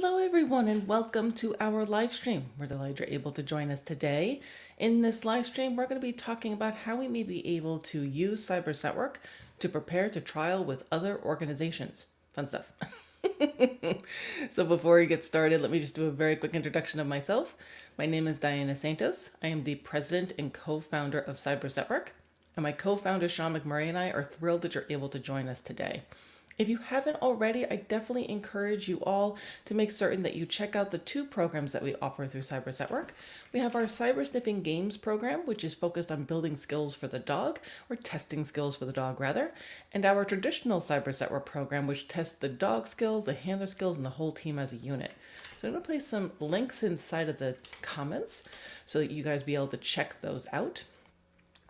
Hello everyone and welcome to our live stream. We're delighted you're able to join us today. In this live stream, we're going to be talking about how we may be able to use Cyber Network to prepare to trial with other organizations. Fun stuff. So before we get started, let me just do a very quick introduction of myself. My name is Diana Santos. I am the president and co-founder of Cyber Network. And my co-founder Sean McMurray and I are thrilled that you're able to join us today. If you haven't already, I definitely encourage you all to make certain that you check out the two programs that we offer through Cyber Network. We have our Cyber Sniffing Games Program, which is focused on building skills for the dog, or testing skills for the dog rather, and our traditional Cyber Network program, which tests the dog skills, the handler skills, and the whole team as a unit. So I'm going to place some links inside of the comments so that you guys be able to check those out.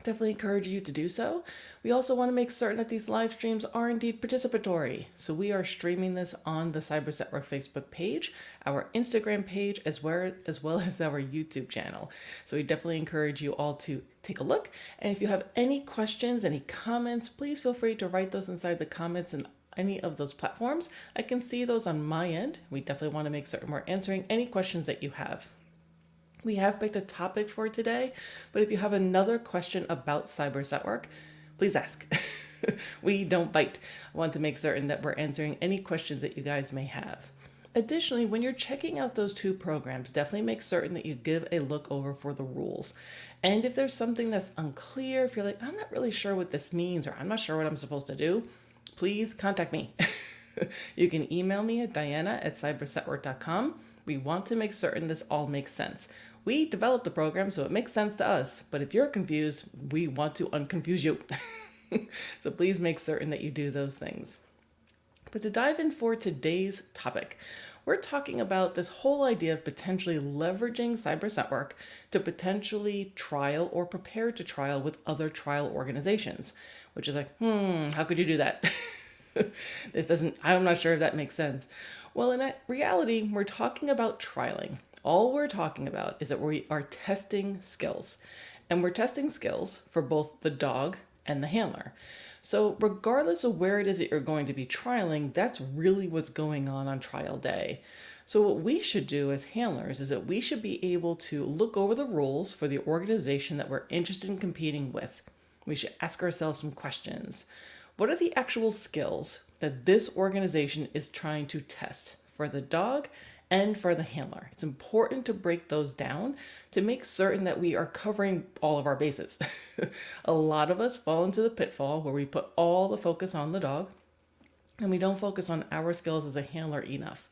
Definitely encourage you to do so. We also want to make certain that these live streams are indeed participatory. So we are streaming this on the Cyber Network Facebook page, our Instagram page, as well as our YouTube channel. So we definitely encourage you all to take a look. And if you have any questions, any comments, please feel free to write those inside the comments in any of those platforms. I can see those on my end. We definitely want to make certain we're answering any questions that you have. We have picked a topic for today, but if you have another question about Cyber Network, please ask. We don't bite. I want to make certain that we're answering any questions that you guys may have. Additionally, when you're checking out those two programs, definitely make certain that you give a look over for the rules. And if there's something that's unclear, if you're like, I'm not really sure what this means, or I'm not sure what I'm supposed to do, please contact me. You can email me at diana@cybersnetwork.com. We want to make certain this all makes sense. We developed the program so it makes sense to us, but if you're confused, we want to unconfuse you. So please make certain that you do those things. But to dive in for today's topic, we're talking about this whole idea of potentially leveraging Cyber Network to potentially trial or prepare to trial with other trial organizations, which is like, how could you do that? I'm not sure if that makes sense. Well, in reality, we're talking about trialing. All we're talking about is that we are testing skills. And we're testing skills for both the dog and the handler. So regardless of where it is that you're going to be trialing, that's really what's going on trial day. So what we should do as handlers is that we should be able to look over the rules for the organization that we're interested in competing with. We should ask ourselves some questions. What are the actual skills that this organization is trying to test for the dog and for the handler? It's important to break those down to make certain that we are covering all of our bases. A lot of us fall into the pitfall where we put all the focus on the dog and we don't focus on our skills as a handler enough.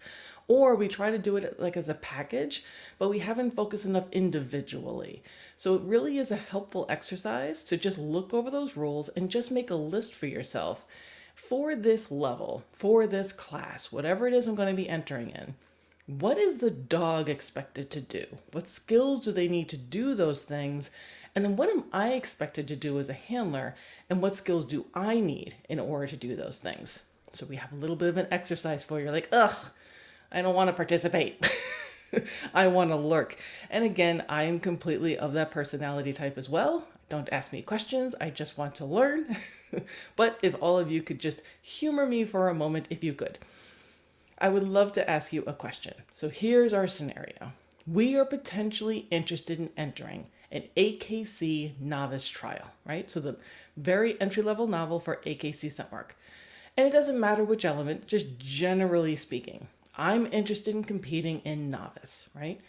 Or we try to do it like as a package, but we haven't focused enough individually. So it really is a helpful exercise to just look over those rules and just make a list for yourself for this level, for this class, whatever it is I'm going to be entering in. What is the dog expected to do? What skills do they need to do those things? And then what am I expected to do as a handler? And what skills do I need in order to do those things? So we have a little bit of an exercise for you. You're like, ugh, I don't want to participate. I want to lurk. And again, I am completely of that personality type as well. Don't ask me questions. I just want to learn. But if all of you could just humor me for a moment, if you could. I would love to ask you a question. So here's our scenario. We are potentially interested in entering an AKC novice trial, right? So the very entry-level novel for AKC Network. And it doesn't matter which element, just generally speaking. I'm interested in competing in novice, right?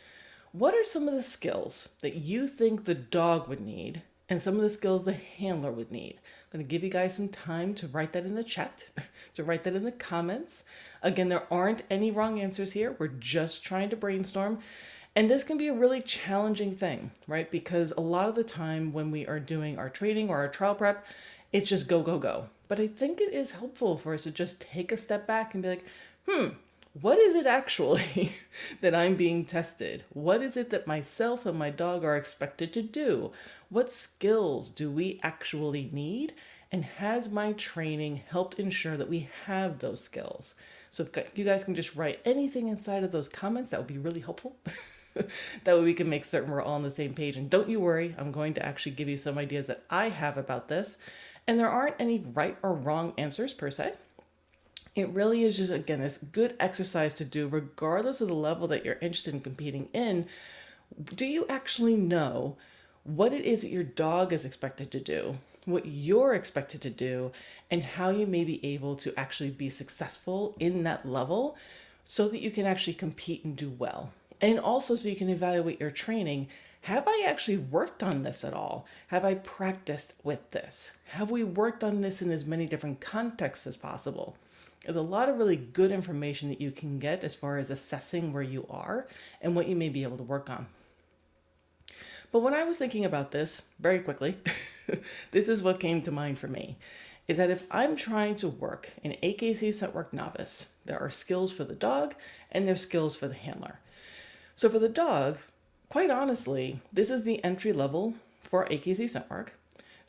What are some of the skills that you think the dog would need and some of the skills the handler would need? I'm going to give you guys some time to write that in the chat, to write that in the comments. Again, there aren't any wrong answers here. We're just trying to brainstorm. And this can be a really challenging thing, right? Because a lot of the time when we are doing our training or our trial prep, it's just go, go, go. But I think it is helpful for us to just take a step back and be like, what is it actually that I'm being tested? What is it that myself and my dog are expected to do? What skills do we actually need? And has my training helped ensure that we have those skills? So if you guys can just write anything inside of those comments, that would be really helpful. That way we can make certain we're all on the same page. And don't you worry, I'm going to actually give you some ideas that I have about this. And there aren't any right or wrong answers per se. It really is just, again, this good exercise to do regardless of the level that you're interested in competing in. Do you actually know what it is that your dog is expected to do, what you're expected to do, and how you may be able to actually be successful in that level so that you can actually compete and do well? And also so you can evaluate your training. Have I actually worked on this at all? Have I practiced with this? Have we worked on this in as many different contexts as possible? There's a lot of really good information that you can get as far as assessing where you are and what you may be able to work on. But when I was thinking about this very quickly, this is what came to mind for me, is that if I'm trying to work an AKC scent work novice, there are skills for the dog and there's skills for the handler. So for the dog, quite honestly, this is the entry level for AKC scent work.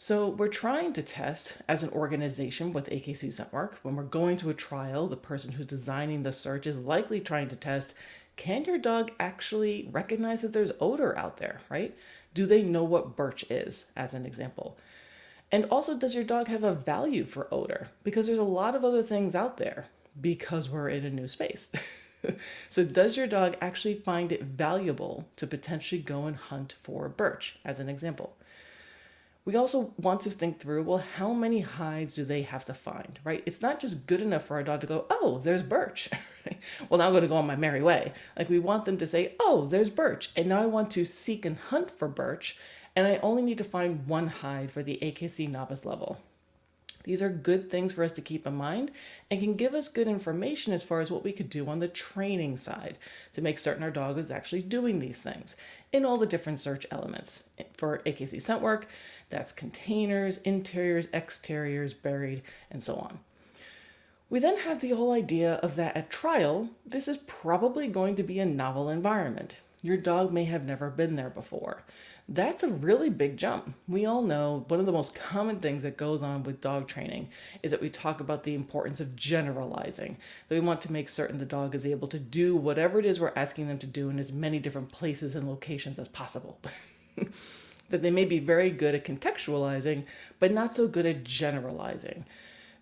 So we're trying to test as an organization with AKC scent work. When we're going to a trial, the person who's designing the search is likely trying to test, can your dog actually recognize that there's odor out there, right? Do they know what birch is, as an example? And also, does your dog have a value for odor? Because there's a lot of other things out there because we're in a new space. So does your dog actually find it valuable to potentially go and hunt for birch, as an example? We also want to think through, well, how many hides do they have to find, right? It's not just good enough for our dog to go, oh, there's birch. Well, now I'm going to go on my merry way. Like, we want them to say, oh, there's birch. And now I want to seek and hunt for birch. And I only need to find one hide for the AKC novice level. These are good things for us to keep in mind and can give us good information as far as what we could do on the training side to make certain our dog is actually doing these things in all the different search elements. For AKC scent work, that's containers, interiors, exteriors, buried, and so on. We then have the whole idea of that at trial, this is probably going to be a novel environment. Your dog may have never been there before. That's a really big jump. We all know one of the most common things that goes on with dog training is that we talk about the importance of generalizing. That we want to make certain the dog is able to do whatever it is we're asking them to do in as many different places and locations as possible. That they may be very good at contextualizing, but not so good at generalizing.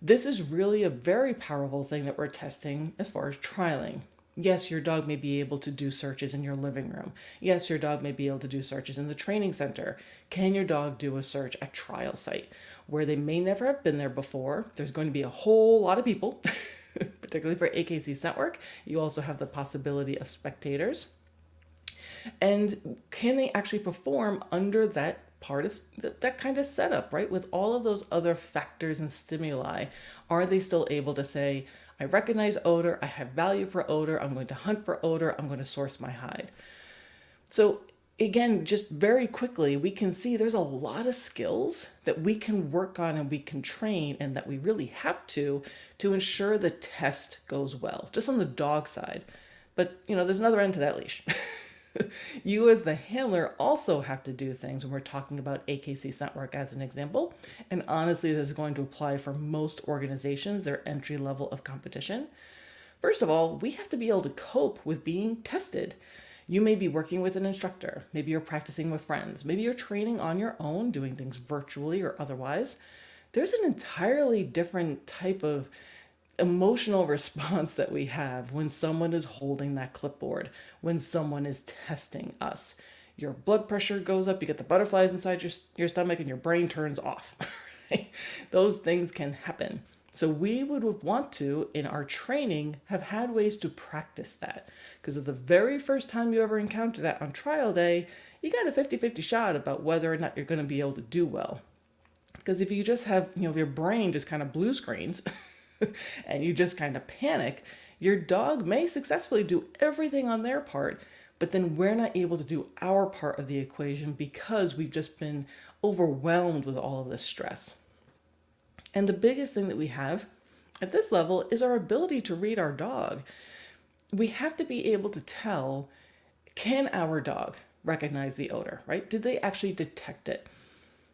This is really a very powerful thing that we're testing as far as trialing. Yes, your dog may be able to do searches in your living room. Yes, your dog may be able to do searches in the training center. Can your dog do a search at trial site where they may never have been there before? There's going to be a whole lot of people, particularly for AKC scent work. You also have the possibility of spectators. And can they actually perform under that part of that kind of setup, right? With all of those other factors and stimuli, are they still able to say, I recognize odor, I have value for odor, I'm going to hunt for odor, I'm going to source my hide. So again, just very quickly, we can see there's a lot of skills that we can work on and we can train and that we really have to ensure the test goes well, just on the dog side. But, there's another end to that leash. You as the handler also have to do things when we're talking about AKC scent work as an example. And honestly, this is going to apply for most organizations, their entry level of competition. First of all, we have to be able to cope with being tested. You may be working with an instructor. Maybe you're practicing with friends. Maybe you're training on your own, doing things virtually or otherwise. There's an entirely different type of emotional response that we have when someone is holding that clipboard, when someone is testing us. Your blood pressure goes up, you get the butterflies inside your stomach, and your brain turns off. Right? Those things can happen. So we would want to, in our training, have had ways to practice that. Because if the very first time you ever encounter that on trial day, you got a 50-50 shot about whether or not you're going to be able to do well. Because if you just have, your brain just kind of blue screens, and you just kind of panic, your dog may successfully do everything on their part, but then we're not able to do our part of the equation because we've just been overwhelmed with all of this stress. And the biggest thing that we have at this level is our ability to read our dog. We have to be able to tell, can our dog recognize the odor, right? Did they actually detect it?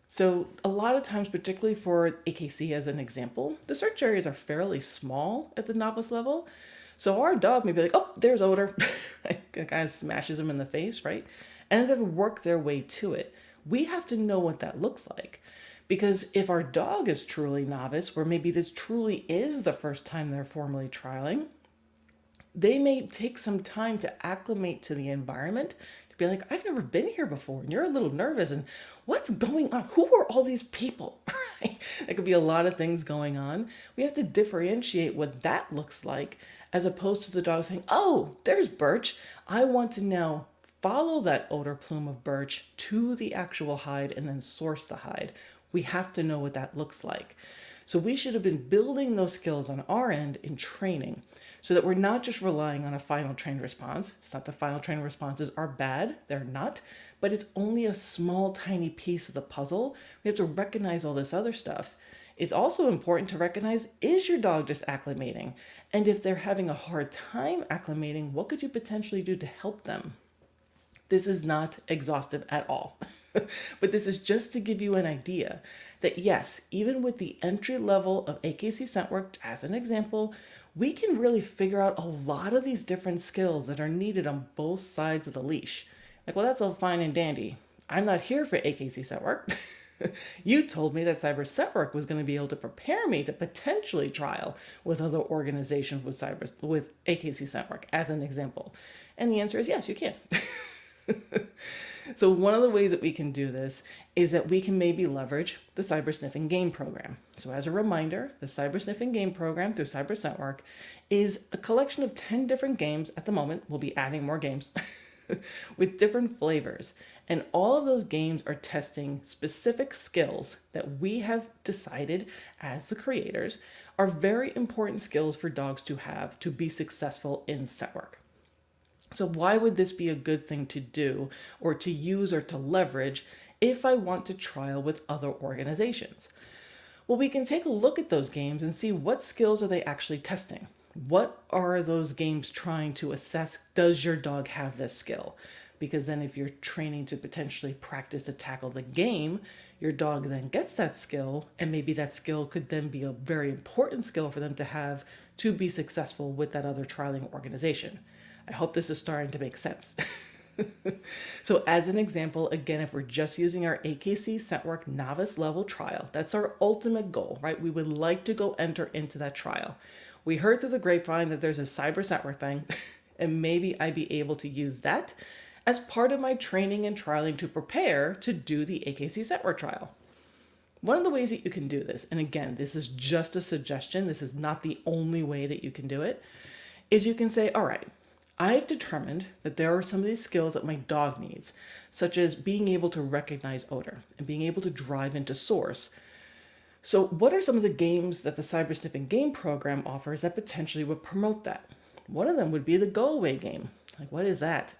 So a lot of times, particularly for AKC as an example, the search areas are fairly small at the novice level. So our dog may be like, oh, there's odor. It kind of smashes them in the face, right? And then work their way to it. We have to know what that looks like. Because if our dog is truly novice, where maybe this truly is the first time they're formally trialing, they may take some time to acclimate to the environment, to be like, I've never been here before, and you're a little nervous, and what's going on? Who are all these people? Right? There could be a lot of things going on. We have to differentiate what that looks like, as opposed to the dog saying, oh, there's Birch. I want to now follow that odor plume of Birch to the actual hide and then source the hide. We have to know what that looks like. So we should have been building those skills on our end in training, so that we're not just relying on a final trained response. It's not that final trained responses are bad, they're not, but it's only a small, tiny piece of the puzzle. We have to recognize all this other stuff. It's also important to recognize, is your dog just acclimating? And if they're having a hard time acclimating, what could you potentially do to help them? This is not exhaustive at all, but this is just to give you an idea that yes, even with the entry level of AKC scent work, as an example, we can really figure out a lot of these different skills that are needed on both sides of the leash. Like, well, that's all fine and dandy. I'm not here for AKC scent work. You told me that Cyber Scent Work was going to be able to prepare me to potentially trial with other organizations with AKC scent work, as an example. And the answer is yes, you can. So one of the ways that we can do this is that we can maybe leverage the Cyber Sniffing Game Program. So as a reminder, the Cyber Sniffing Game Program through Cyber Scent Work is a collection of 10 different games at the moment. We'll be adding more games with different flavors. And all of those games are testing specific skills that we have decided as the creators are very important skills for dogs to have to be successful in scent work. So why would this be a good thing to do or to use or to leverage if I want to trial with other organizations? Well, we can take a look at those games and see what skills are they actually testing. What are those games trying to assess? Does your dog have this skill? Because then if you're training to potentially practice to tackle the game, your dog then gets that skill, and maybe that skill could then be a very important skill for them to have to be successful with that other trialing organization. I hope this is starting to make sense. So as an example, again, if we're just using our AKC scent work novice level trial, that's our ultimate goal, right? We would like to go enter into that trial. We heard through the grapevine that there's a cyber scent work thing, and maybe I'd be able to use that as part of my training and trialing to prepare to do the AKC scent work trial. One of the ways that you can do this, and again, this is just a suggestion, this is not the only way that you can do it, is you can say, all right, I've determined that there are some of these skills that my dog needs, such as being able to recognize odor and being able to drive into source. So what are some of the games that the Cyber Sniffing Game Program offers that potentially would promote that? One of them would be the go away game. Like, what is that?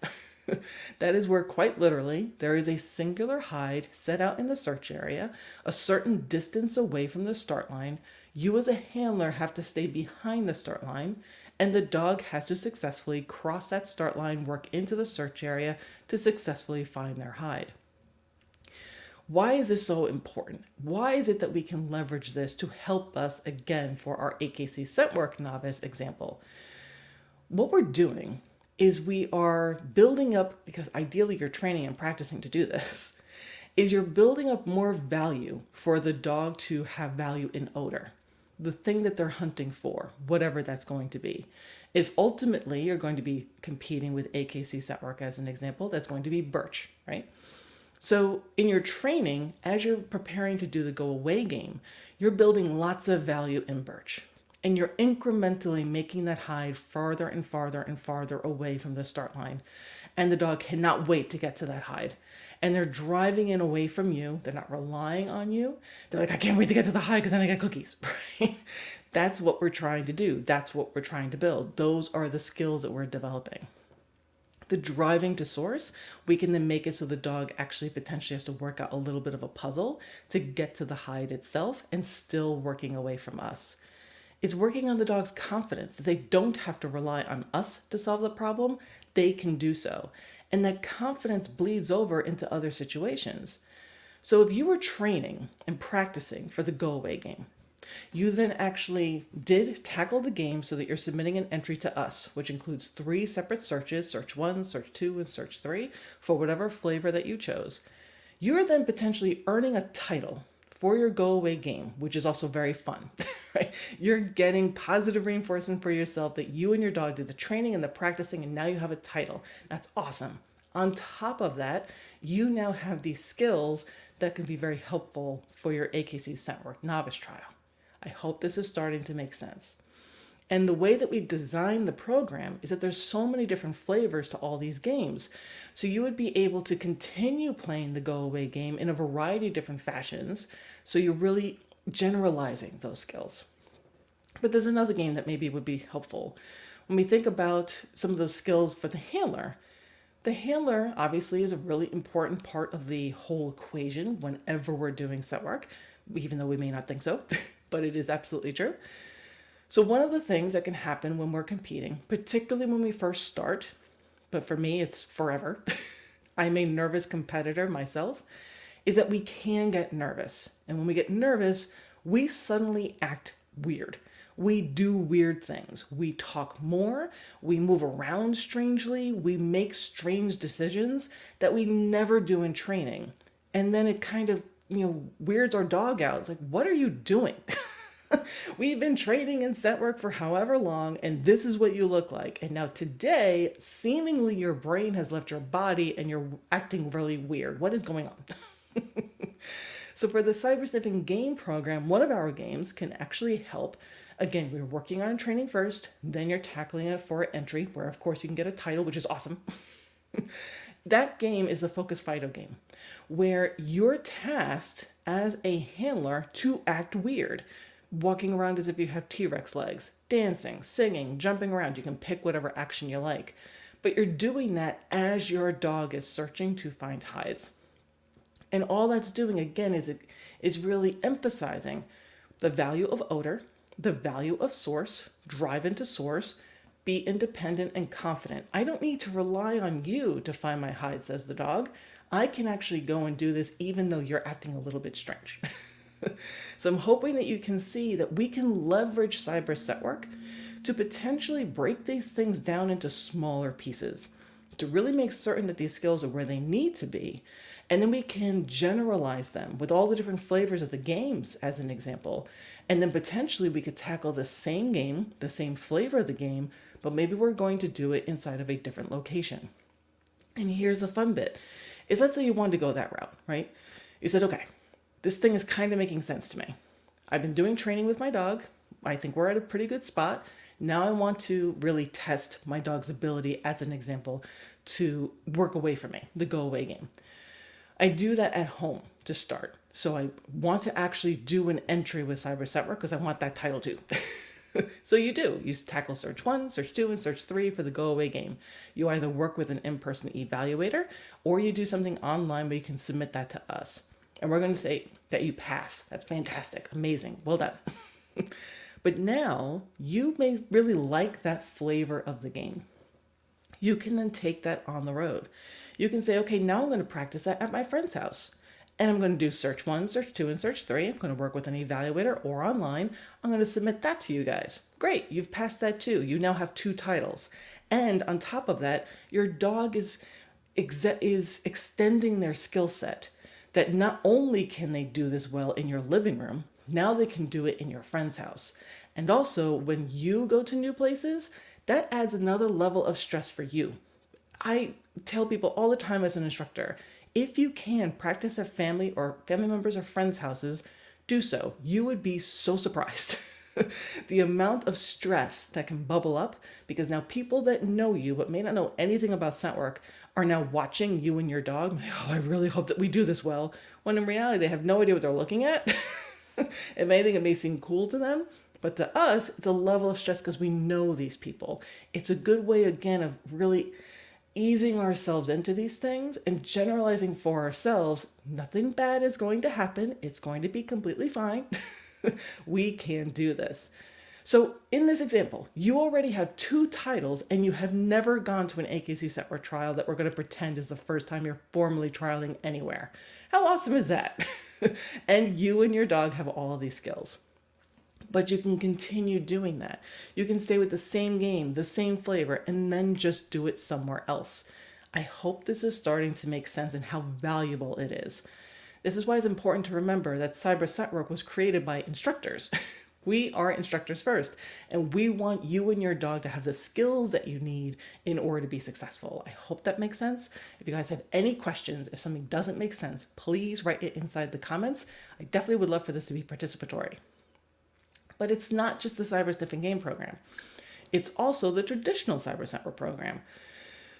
That is where, quite literally, there is a singular hide set out in the search area, a certain distance away from the start line. You as a handler have to stay behind the start line, and the dog has to successfully cross that start line, work into the search area to successfully find their hide. Why is this so important? Why is it that we can leverage this to help us, again, for our AKC scent work novice example? What we're doing is we are building up, because ideally you're training and practicing to do this, is you're building up more value for the dog to have value in odor, the thing that they're hunting for, whatever that's going to be. If ultimately you're going to be competing with AKC scent work as an example, that's going to be Birch, right? So in your training, as you're preparing to do the go away game, you're building lots of value in Birch. And you're incrementally making that hide farther and farther and farther away from the start line. And the dog cannot wait to get to that hide. And they're driving in away from you. They're not relying on you. They're like, I can't wait to get to the hide because then I get cookies. Right? That's what we're trying to do. That's what we're trying to build. Those are the skills that we're developing. The driving to source, we can then make it so the dog actually potentially has to work out a little bit of a puzzle to get to the hide itself and still working away from us. It's working on the dog's confidence that they don't have to rely on us to solve the problem. They can do so. And that confidence bleeds over into other situations. So if you were training and practicing for the go away game, you then actually did tackle the game so that you're submitting an entry to us, which includes 3 separate searches, search 1, search 2, and search 3, for whatever flavor that you chose. You're then potentially earning a title for your go away game, which is also very fun, right? You're getting positive reinforcement for yourself that you and your dog did the training and the practicing, and now you have a title. That's awesome. On top of that, you now have these skills that can be very helpful for your AKC scent work novice trial. I hope this is starting to make sense. And the way that we've designed the program is that there's so many different flavors to all these games. So you would be able to continue playing the go away game in a variety of different fashions. So you're really generalizing those skills. But there's another game that maybe would be helpful. When we think about some of those skills for the handler obviously is a really important part of the whole equation whenever we're doing scent work, even though we may not think so, but it is absolutely true. So one of the things that can happen when we're competing, particularly when we first start, but for me, it's forever. I'm a nervous competitor myself, is that we can get nervous. And when we get nervous, we suddenly act weird. We do weird things. We talk more, we move around strangely, we make strange decisions that we never do in training. And then it kind of, weirds our dog out. It's like, what are you doing? We've been training in scent work for however long, and this is what you look like. And now today, seemingly your brain has left your body and you're acting really weird. What is going on? So for the Cyber Sniffing Game Program, one of our games can actually help. Again, we're working on training first, then you're tackling it for entry, where of course you can get a title, which is awesome. That game is a Focus Fido game, where you're tasked as a handler to act weird. Walking around as if you have T-Rex legs, dancing, singing, jumping around. You can pick whatever action you like. But you're doing that as your dog is searching to find hides. And all that's doing, again, is really emphasizing the value of odor, the value of source, drive into source, be independent and confident. I don't need to rely on you to find my hide, says the dog. I can actually go and do this even though you're acting a little bit strange. So I'm hoping that you can see that we can leverage cyber scent work to potentially break these things down into smaller pieces, to really make certain that these skills are where they need to be. And then we can generalize them with all the different flavors of the games, as an example. And then potentially we could tackle the same game, the same flavor of the game, but maybe we're going to do it inside of a different location. And here's the fun bit, is let's say you wanted to go that route, right? You said, okay, this thing is kind of making sense to me. I've been doing training with my dog. I think we're at a pretty good spot. Now I want to really test my dog's ability, as an example, to work away from me, the go away game. I do that at home to start. So I want to actually do an entry with Cyber Scent Work because I want that title too. So you do. You tackle Search 1, Search 2, and Search 3 for the go away game. You either work with an in-person evaluator or you do something online where you can submit that to us. And we're going to say that you pass. That's fantastic. Amazing. Well done. But now you may really like that flavor of the game. You can then take that on the road. You can say, okay, now I'm going to practice that at my friend's house. And I'm going to do Search 1, Search 2, and Search 3. I'm going to work with an evaluator or online. I'm going to submit that to you guys. Great. You've passed that too. You now have 2 titles. And on top of that, your dog is extending their skill set. That not only can they do this well in your living room, now they can do it in your friend's house. And also, when you go to new places, that adds another level of stress for you. I tell people all the time as an instructor, if you can practice at family members or friends' houses, do so. You would be so surprised. The amount of stress that can bubble up because now people that know you but may not know anything about scent work are now watching you and your dog. Oh, I really hope that we do this well. When in reality, they have no idea what they're looking at. If anything, it may seem cool to them, but to us, it's a level of stress because we know these people. It's a good way, again, of really easing ourselves into these things and generalizing for ourselves. Nothing bad is going to happen. It's going to be completely fine. We can do this. So in this example, you already have 2 titles and you have never gone to an AKC scent work trial that we're going to pretend is the first time you're formally trialing anywhere. How awesome is that? And you and your dog have all of these skills. But you can continue doing that. You can stay with the same game, the same flavor, and then just do it somewhere else. I hope this is starting to make sense and how valuable it is. This is why it's important to remember that Cyber Set Work was created by instructors. We are instructors first, and we want you and your dog to have the skills that you need in order to be successful. I hope that makes sense. If you guys have any questions, if something doesn't make sense, please write it inside the comments. I definitely would love for this to be participatory. But it's not just the Cyber Sniffing Game Program. It's also the traditional Cyber Set Work program.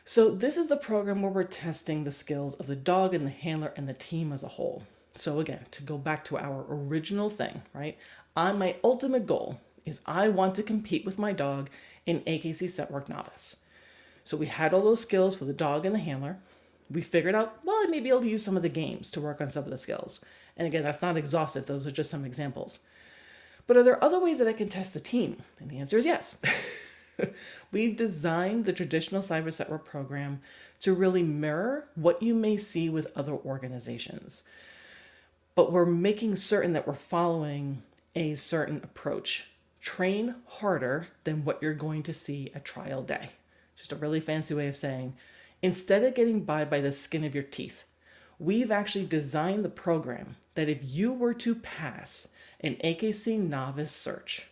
So this is the program where we're testing the skills of the dog and the handler and the team as a whole. So again, to go back to our original thing, right? My ultimate goal is I want to compete with my dog in AKC Set Work Novice. So we had all those skills for the dog and the handler. We figured out, well, I may be able to use some of the games to work on some of the skills. And again, that's not exhaustive. Those are just some examples. But are there other ways that I can test the team? And the answer is yes. We've designed the traditional Cyber Set Work program to really mirror what you may see with other organizations. But we're making certain that we're following a certain approach. Train harder than what you're going to see at trial day. Just a really fancy way of saying, instead of getting by the skin of your teeth, we've actually designed the program that if you were to pass an AKC novice search,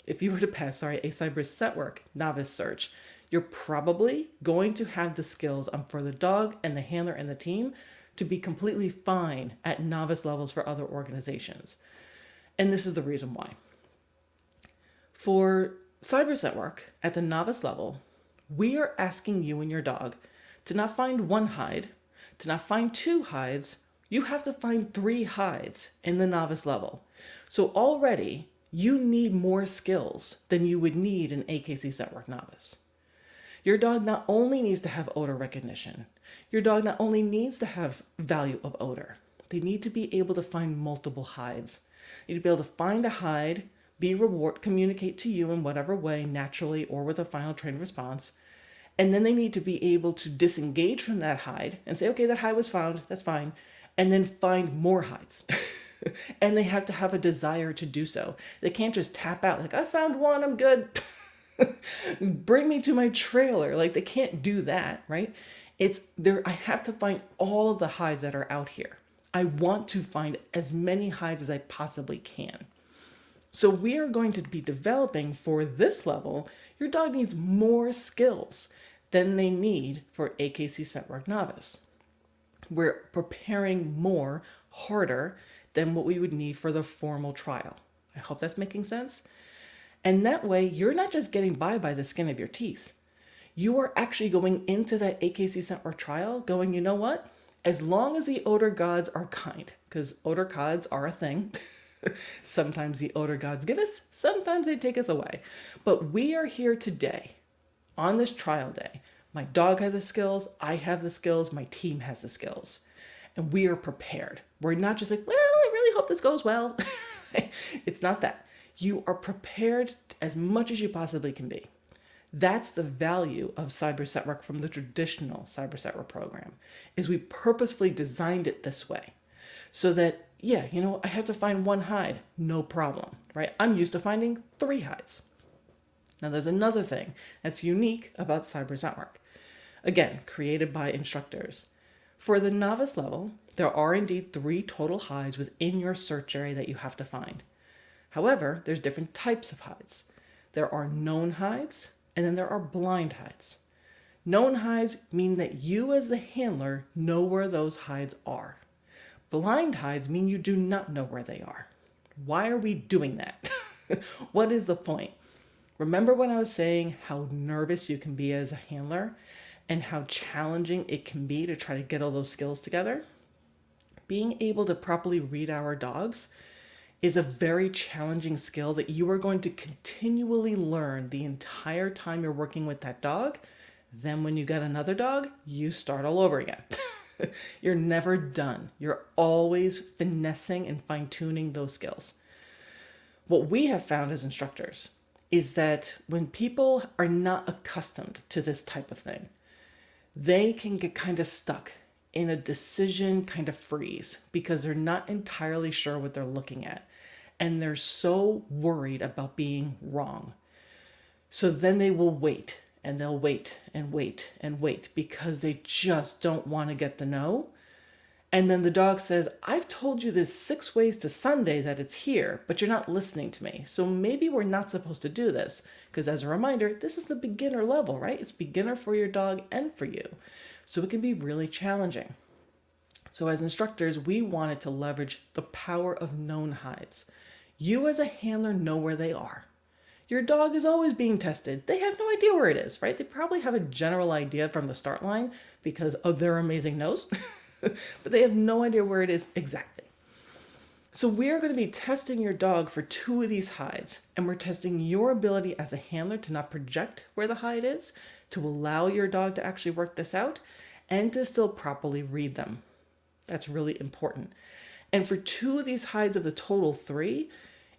a Cyber Set Work novice search, you're probably going to have the skills for the dog and the handler and the team to be completely fine at novice levels for other organizations. And this is the reason why. For Cyber Set Work at the novice level, we are asking you and your dog to not find one hide, to not find two hides. You have to find 3 hides in the novice level. So already you need more skills than you would need in AKC Set Work Novice. Your dog not only needs to have odor recognition, your dog not only needs to have value of odor, they need to be able to find multiple hides. They need to be able to find a hide, communicate to you in whatever way, naturally or with a final trained response. And then they need to be able to disengage from that hide and say, okay, that hide was found, that's fine. And then find more hides. And they have to have a desire to do so. They can't just tap out like, I found one, I'm good. Bring me to my trailer. Like, they can't do that, right? I have to find all of the hides that are out here. I want to find as many hides as I possibly can. So we are going to be developing for this level, your dog needs more skills than they need for AKC Set Work Novice. We're preparing more, harder than what we would need for the formal trial. I hope that's making sense. And that way, you're not just getting by the skin of your teeth. You are actually going into that AKC Set Work trial going, you know what? As long as the odor gods are kind, because odor gods are a thing. Sometimes the odor gods giveth, sometimes they taketh away. But we are here today on this trial day. My dog has the skills, I have the skills, my team has the skills. And we are prepared. We're not just like, well, I really hope this goes well. It's not that. You are prepared as much as you possibly can be. That's the value of Cyber Set Work from the traditional Cyber Set Work program, is we purposefully designed it this way. So that, yeah, I have to find one hide, no problem, right? I'm used to finding 3 hides. Now there's another thing that's unique about Cyber Set Work. Again, created by instructors. For the novice level, there are indeed 3 total hides within your search area that you have to find. However, there's different types of hides. There are known hides, and then there are blind hides. Known hides mean that you as the handler know where those hides are. Blind hides mean you do not know where they are. Why are we doing that? What is the point? Remember when I was saying how nervous you can be as a handler and how challenging it can be to try to get all those skills together? Being able to properly read our dogs is a very challenging skill that you are going to continually learn the entire time you're working with that dog. Then when you get another dog, you start all over again. You're never done. You're always finessing and fine-tuning those skills. What we have found as instructors is that when people are not accustomed to this type of thing, they can get kind of stuck in a decision kind of freeze because they're not entirely sure what they're looking at. And they're so worried about being wrong. So then they will wait, and they'll wait and wait and wait because they just don't want to get the no. And then the dog says, I've told you this 6 ways to Sunday that it's here, but you're not listening to me. So maybe we're not supposed to do this. Because as a reminder, this is the beginner level, right? It's beginner for your dog and for you. So it can be really challenging. So as instructors, we wanted to leverage the power of known hides. You as a handler know where they are. Your dog is always being tested. They have no idea where it is, right? They probably have a general idea from the start line because of their amazing nose, but they have no idea where it is exactly. So we're going to be testing your dog for 2 of these hides, and we're testing your ability as a handler to not project where the hide is, to allow your dog to actually work this out, and to still properly read them. That's really important. And for 2 of these hides of the total 3,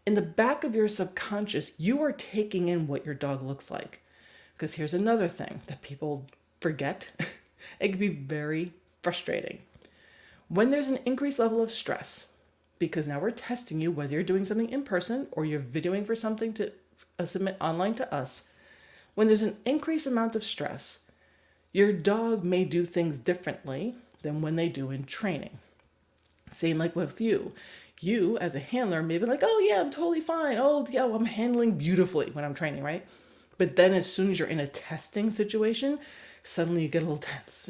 in the back of your subconscious, you are taking in what your dog looks like. Because here's another thing that people forget. It can be very frustrating. When there's an increased level of stress, because now we're testing you whether you're doing something in person or you're videoing for something to submit online to us, when there's an increased amount of stress, your dog may do things differently than when they do in training. Same like with you. You as a handler may be like, oh yeah, I'm totally fine. Oh yeah, well, I'm handling beautifully when I'm training, right? But then as soon as you're in a testing situation, suddenly you get a little tense.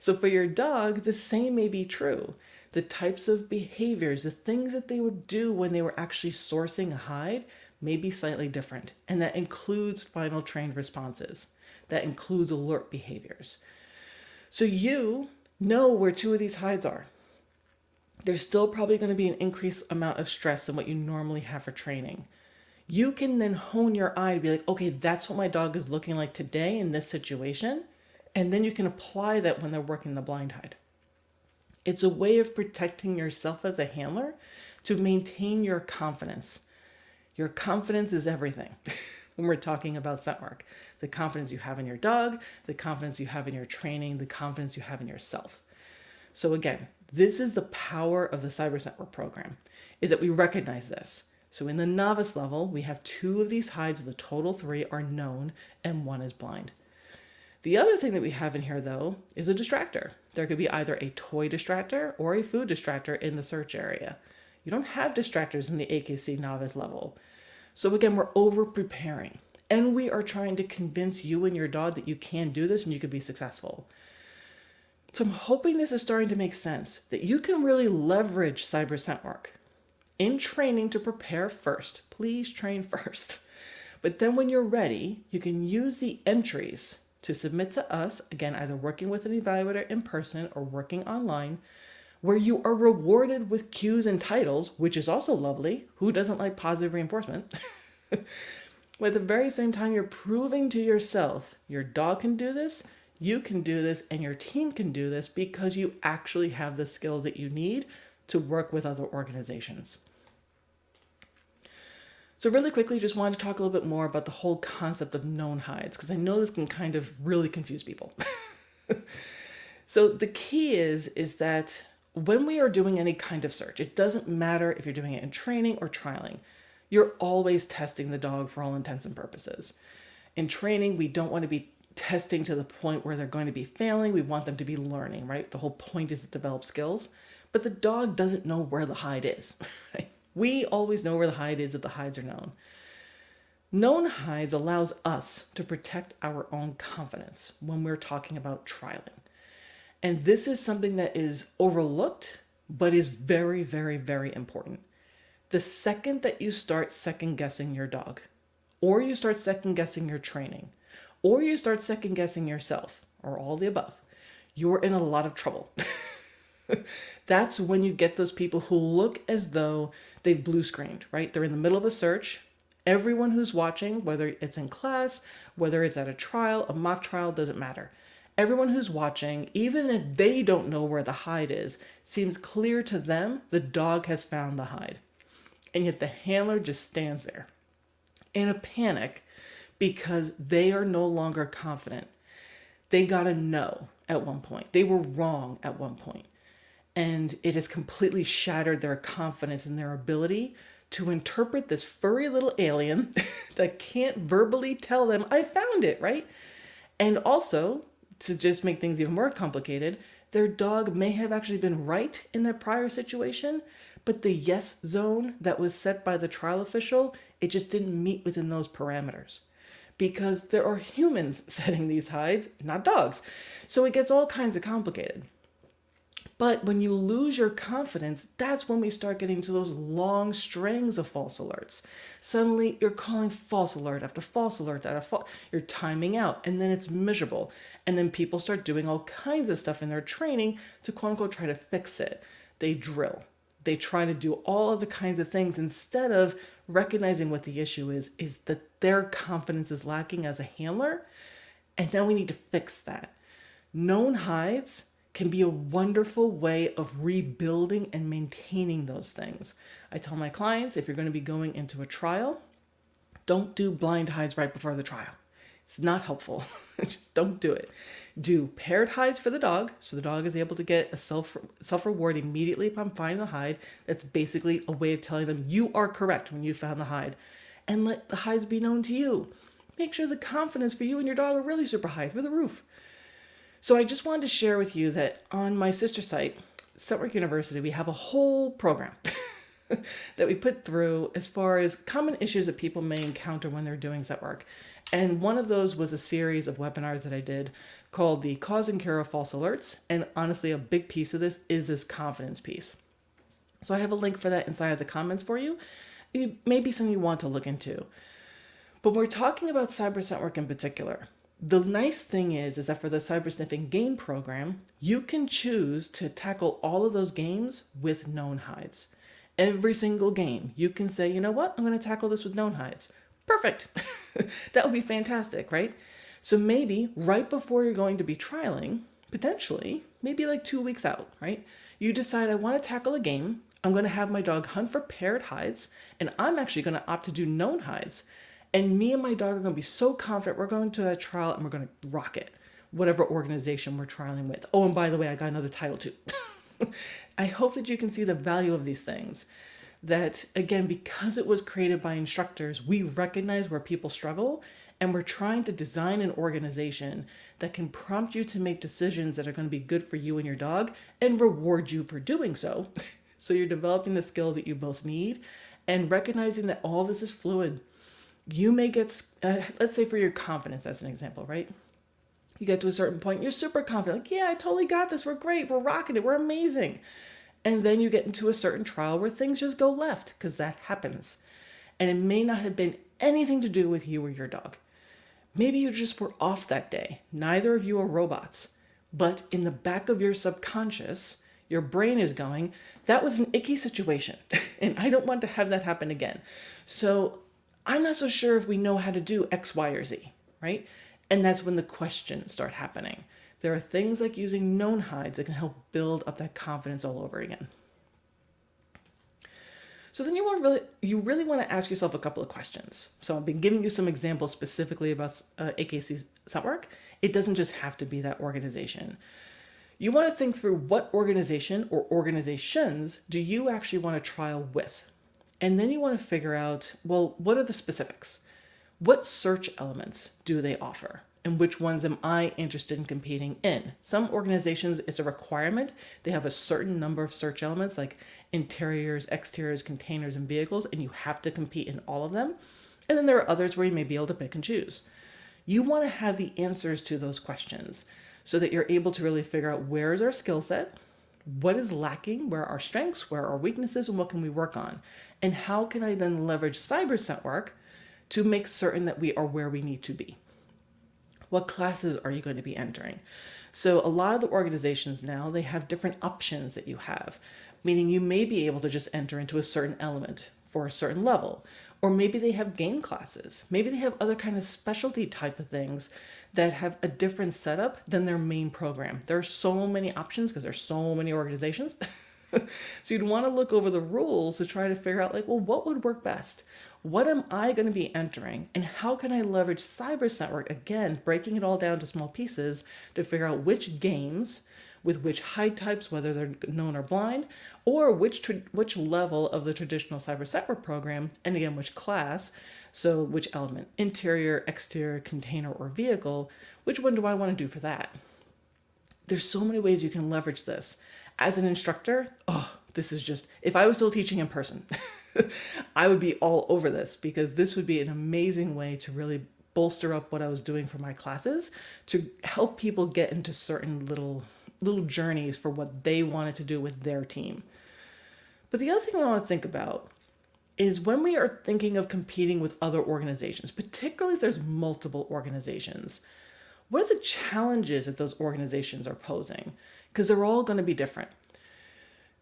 So for your dog, the same may be true. The types of behaviors, the things that they would do when they were actually sourcing a hide may be slightly different. And that includes final trained responses. That includes alert behaviors. So you know where 2 of these hides are. There's still probably going to be an increased amount of stress than what you normally have for training. You can then hone your eye to be like, okay, that's what my dog is looking like today in this situation. And then you can apply that when they're working the blind hide. It's a way of protecting yourself as a handler to maintain your confidence. Your confidence is everything when we're talking about scent work. The confidence you have in your dog, the confidence you have in your training, the confidence you have in yourself. So again, this is the power of the Cyber Sniffing program, is that we recognize this. So in the novice level, we have 2 of these hides, the total 3 are known, and 1 is blind. The other thing that we have in here, though, is a distractor. There could be either a toy distractor or a food distractor in the search area. You don't have distractors in the AKC novice level. So again, we're over-preparing, and we are trying to convince you and your dog that you can do this and you could be successful. So I'm hoping this is starting to make sense, that you can really leverage cyber scent work in training to prepare first. Please train first. But then when you're ready, you can use the entries to submit to us, again, either working with an evaluator in person or working online, where you are rewarded with cues and titles, which is also lovely. Who doesn't like positive reinforcement? But at the very same time, you're proving to yourself, your dog can do this, you can do this, and your team can do this because you actually have the skills that you need to work with other organizations. So really quickly, just wanted to talk a little bit more about the whole concept of known hides, because I know this can kind of really confuse people. So the key is that when we are doing any kind of search, it doesn't matter if you're doing it in training or trialing, you're always testing the dog for all intents and purposes. In training, we don't want to be testing to the point where they're going to be failing. We want them to be learning, right? The whole point is to develop skills, but the dog doesn't know where the hide is. Right? We always know where the hide is if the hides are known. Known hides allows us to protect our own confidence when we're talking about trialing. And this is something that is overlooked, but is very, very, very important. The second that you start second guessing your dog, or you start second guessing your training, or you start second guessing yourself, or all the above, you're in a lot of trouble. That's when you get those people who look as though they've blue screened, right? They're in the middle of a search. Everyone who's watching, whether it's in class, whether it's at a trial, a mock trial, doesn't matter. Everyone who's watching, even if they don't know where the hide is, seems clear to them the dog has found the hide. And yet the handler just stands there in a panic because they are no longer confident. They got a no at one point. They were wrong at one point. And it has completely shattered their confidence in their ability to interpret this furry little alien that can't verbally tell them, I found it, right? And also, to just make things even more complicated, Their dog may have actually been right in that prior situation, but the yes zone that was set by the trial official, it just didn't meet within those parameters. Because there are humans setting these hides, not dogs. So it gets all kinds of complicated. But when you lose your confidence, that's when we start getting to those long strings of false alerts. Suddenly, you're calling false alert after false alert after false. You're timing out, and then it's miserable. And then people start doing all kinds of stuff in their training to quote unquote try to fix it. They drill. They try to do all of the kinds of things instead of recognizing what the issue is that their confidence is lacking as a handler. And then we need to fix that. Known hides can be a wonderful way of rebuilding and maintaining those things. I tell my clients, if you're going to be going into a trial, don't do blind hides right before the trial. It's not helpful. Just don't do it. Do paired hides for the dog, so the dog is able to get a self-reward immediately upon finding the hide. That's basically a way of telling them you are correct when you found the hide. And let the hides be known to you. Make sure the confidence for you and your dog are really super high, through the roof. So I just wanted to share with you that on my sister site, Scentwork University, we have a whole program that we put through as far as common issues that people may encounter when they're doing scent work. And one of those was a series of webinars that I did called the Cause and Cure of False Alerts. And honestly, a big piece of this is this confidence piece. So I have a link for that inside of the comments for you. It may be something you want to look into. But we're talking about cyber scent work in particular. The nice thing is that for the Cyber Sniffing Game Program, you can choose to tackle all of those games with known hides. Every single game, you can say, you know what, I'm going to tackle this with known hides. Perfect. That would be fantastic, right? So maybe right before you're going to be trialing, potentially, maybe like 2 weeks out, right? You decide, I want to tackle a game. I'm going to have my dog hunt for paired hides, and I'm actually going to opt to do known hides. And me and my dog are going to be so confident we're going to that trial and we're going to rock it, whatever organization we're trialing with. Oh, and by the way, I got another title too. I hope that you can see the value of these things. That, again, because it was created by instructors, we recognize where people struggle, and we're trying to design an organization that can prompt you to make decisions that are going to be good for you and your dog and reward you for doing so. So you're developing the skills that you both need and recognizing that all this is fluid. You may get, let's say for your confidence as an example, right? You get to a certain point, you're super confident, like, yeah, I totally got this. We're great. We're rocking it. We're amazing. And then you get into a certain trial where things just go left because that happens. And it may not have been anything to do with you or your dog. Maybe you just were off that day. Neither of you are robots. But in the back of your subconscious, your brain is going, that was an icky situation. And I don't want to have that happen again. So I'm not so sure if we know how to do X, Y, or Z, right? And that's when the questions start happening. There are things like using known hides that can help build up that confidence all over again. So then you really want to ask yourself a couple of questions. So I've been giving you some examples specifically about AKC scent work. It doesn't just have to be that organization. You want to think through what organization or organizations do you actually want to trial with? And then you want to figure out, well, what are the specifics? What search elements do they offer? And which ones am I interested in competing in? Some organizations, it's a requirement. They have a certain number of search elements like interiors, exteriors, containers, and vehicles, and you have to compete in all of them. And then there are others where you may be able to pick and choose. You want to have the answers to those questions so that you're able to really figure out where is our skill set, what is lacking, where are our strengths, where are our weaknesses, and what can we work on? And how can I then leverage cyber scent work to make certain that we are where we need to be? What classes are you going to be entering? So a lot of the organizations now, they have different options that you have, meaning you may be able to just enter into a certain element for a certain level, or maybe they have game classes. Maybe they have other kind of specialty type of things that have a different setup than their main program. There are so many options because there's so many organizations. So you'd want to look over the rules to try to figure out, like, well, what would work best? What am I going to be entering? And how can I leverage cyber scent work? Again, breaking it all down to small pieces to figure out which games with which hide types, whether they're known or blind, or which level of the traditional cyber scent work program, and again, which class, so which element, interior, exterior, container, or vehicle, which one do I want to do for that? there's so many ways you can leverage this. As an instructor, oh, this is just, if I was still teaching in person, I would be all over this, because this would be an amazing way to really bolster up what I was doing for my classes, to help people get into certain little journeys for what they wanted to do with their team. But the other thing I want to think about is when we are thinking of competing with other organizations, particularly if there's multiple organizations, what are the challenges that those organizations are posing? Because they're all going to be different.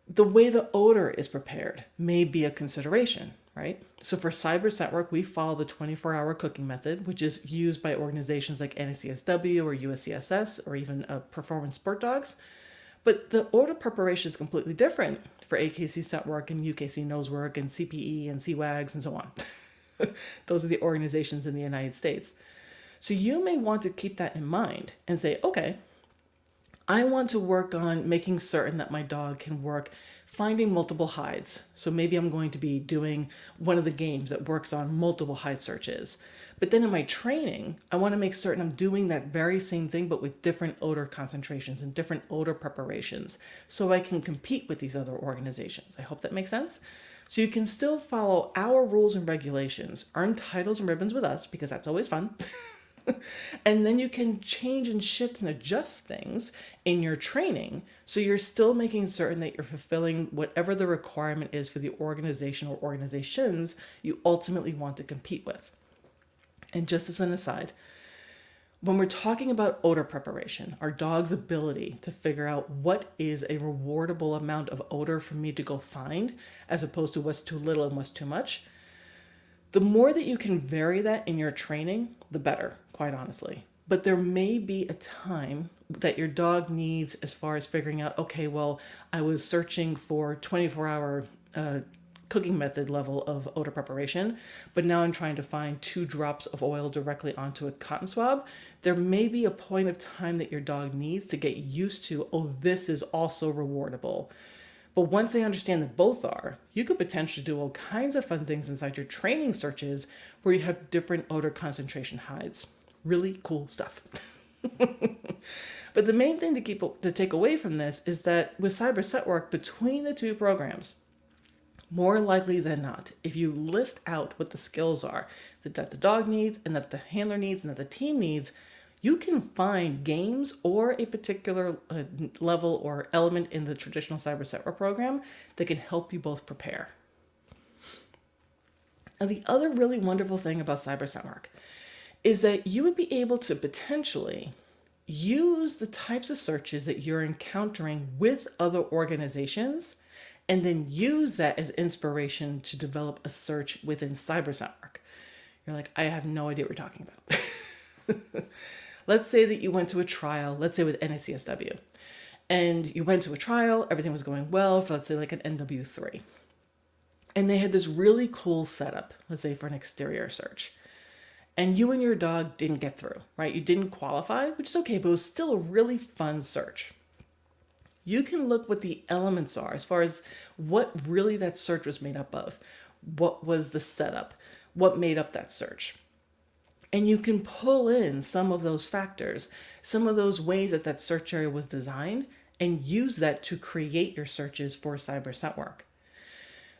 The way the odor is prepared may be a consideration, right? So for Cyber Network, we follow the 24-hour cooking method, which is used by organizations like NACSW or USCSS or even Performance Sport Dogs. But the odor preparation is completely different for AKC Scentwork and UKC Nosework and CPE and CWAGs and so on. Those are the organizations in the United States. So you may want to keep that in mind and say, okay, I want to work on making certain that my dog can work finding multiple hides. So maybe I'm going to be doing one of the games that works on multiple hide searches. But then in my training, I want to make certain I'm doing that very same thing, but with different odor concentrations and different odor preparations, so I can compete with these other organizations. I hope that makes sense. So you can still follow our rules and regulations, earn titles and ribbons with us, because that's always fun. And then you can change and shift and adjust things in your training, so you're still making certain that you're fulfilling whatever the requirement is for the organization or organizations you ultimately want to compete with. And just as an aside, when we're talking about odor preparation, our dog's ability to figure out what is a rewardable amount of odor for me to go find, as opposed to what's too little and what's too much, the more that you can vary that in your training, the better, quite honestly. But there may be a time that your dog needs, as far as figuring out, okay, well, I was searching for 24-hour cooking method level of odor preparation, but now I'm trying to find 2 drops of oil directly onto a cotton swab. There may be a point of time that your dog needs to get used to, oh, this is also rewardable. But once they understand that both are, you could potentially do all kinds of fun things inside your training searches where you have different odor concentration hides. Really cool stuff. But the main thing to take away from this is that with Cyber Scentwork, between the 2 programs, more likely than not, if you list out what the skills are that the dog needs and that the handler needs and that the team needs, you can find games or a particular level or element in the traditional Cyber Scentwork program that can help you both prepare. Now, the other really wonderful thing about Cyber Scentwork is that you would be able to potentially use the types of searches that you're encountering with other organizations and then use that as inspiration to develop a search within Cyber Scentwork. You're like, I have no idea what you're talking about. Let's say that you went to a trial, let's say with NACSW, and you went to a trial, everything was going well for, let's say, like an NW3. And they had this really cool setup, let's say for an exterior search. And you and your dog didn't get through, right? You didn't qualify, which is okay, but it was still a really fun search. You can look what the elements are as far as what really that search was made up of. What was the setup? What made up that search? And you can pull in some of those factors, some of those ways that that search area was designed, and use that to create your searches for Cyber Scentwork.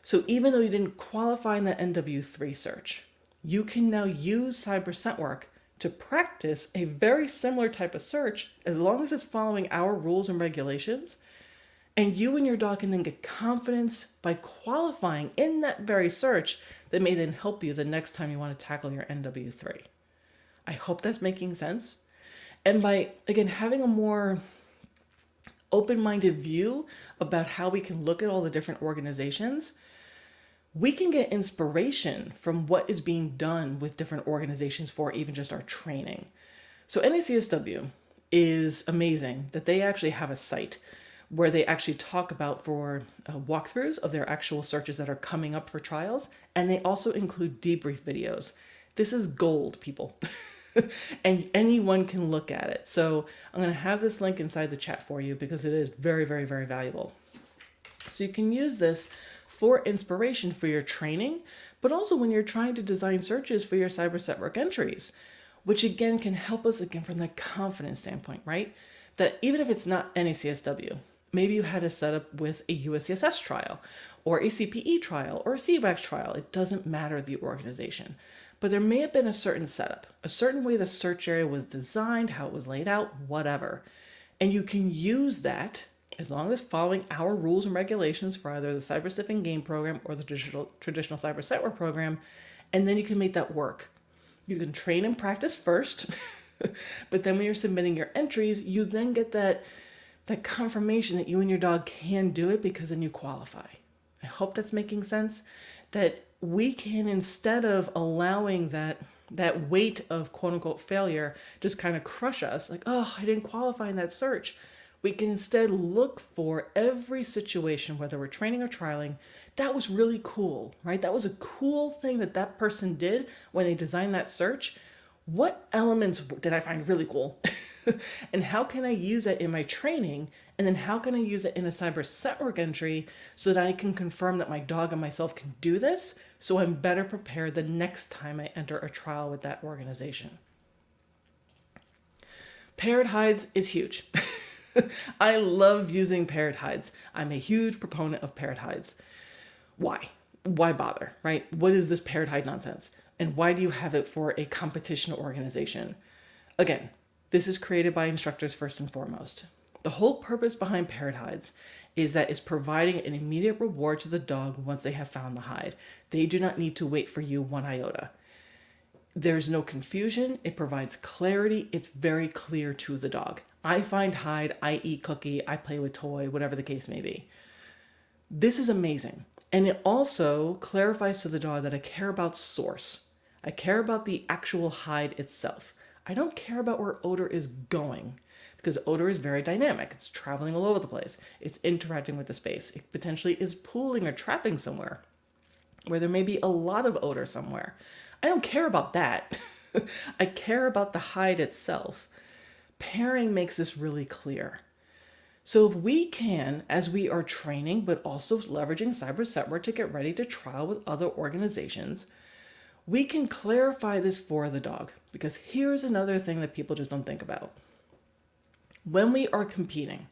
So even though you didn't qualify in the NW3 search, you can now use Cyber Scentwork to practice a very similar type of search, as long as it's following our rules and regulations. And you and your dog can then get confidence by qualifying in that very search that may then help you the next time you want to tackle your NW3. I hope that's making sense. And by, again, having a more open-minded view about how we can look at all the different organizations, we can get inspiration from what is being done with different organizations for even just our training. So NACSW is amazing that they actually have a site where they actually talk about for walkthroughs of their actual searches that are coming up for trials. And they also include debrief videos. This is gold, people. And anyone can look at it. So I'm going to have this link inside the chat for you because it is very, very, very valuable. So you can use this for inspiration for your training, but also when you're trying to design searches for your Cyber Scentwork entries, which again can help us again from that confidence standpoint, right? that even if it's not NACSW, maybe you had a setup with a USCSS trial or a CPE trial or a CVAX trial. It doesn't matter the organization. But there may have been a certain setup, a certain way the search area was designed, how it was laid out, whatever. And you can use that as long as following our rules and regulations for either the Cyber Sniffing Game Program or the traditional Cyber Set Work Program, and then you can make that work. You can train and practice first, but then when you're submitting your entries, you then get that confirmation that you and your dog can do it, because then you qualify. I hope that's making sense, that we can, instead of allowing that weight of quote unquote failure just kind of crush us, like, oh, I didn't qualify in that search. We can instead look for every situation, whether we're training or trialing, that was really cool, right? That was a cool thing that person did when they designed that search. What elements did I find really cool? And how can I use it in my training? And then how can I use it in a Cyber Set Work entry so that I can confirm that my dog and myself can do this, so I'm better prepared the next time I enter a trial with that organization. Paired hides is huge. I love using paired hides. I'm a huge proponent of paired hides. Why? Why bother, right? What is this paired hide nonsense? And why do you have it for a competition organization? Again, this is created by instructors first and foremost. The whole purpose behind paired hides is that it's providing an immediate reward to the dog once they have found the hide. They do not need to wait for you one iota. There's no confusion. It provides clarity. It's very clear to the dog. I find hide, I eat cookie, I play with toy, whatever the case may be. This is amazing. And it also clarifies to the dog that I care about source. I care about the actual hide itself. I don't care about where odor is going, because odor is very dynamic. It's traveling all over the place. It's interacting with the space. It potentially is pooling or trapping somewhere where there may be a lot of odor somewhere. I don't care about that. I care about the hide itself. Pairing makes this really clear. So if we can, as we are training, but also leveraging Cyber Set Work to get ready to trial with other organizations, we can clarify this for the dog. Because here's another thing that people just don't think about. When we are competing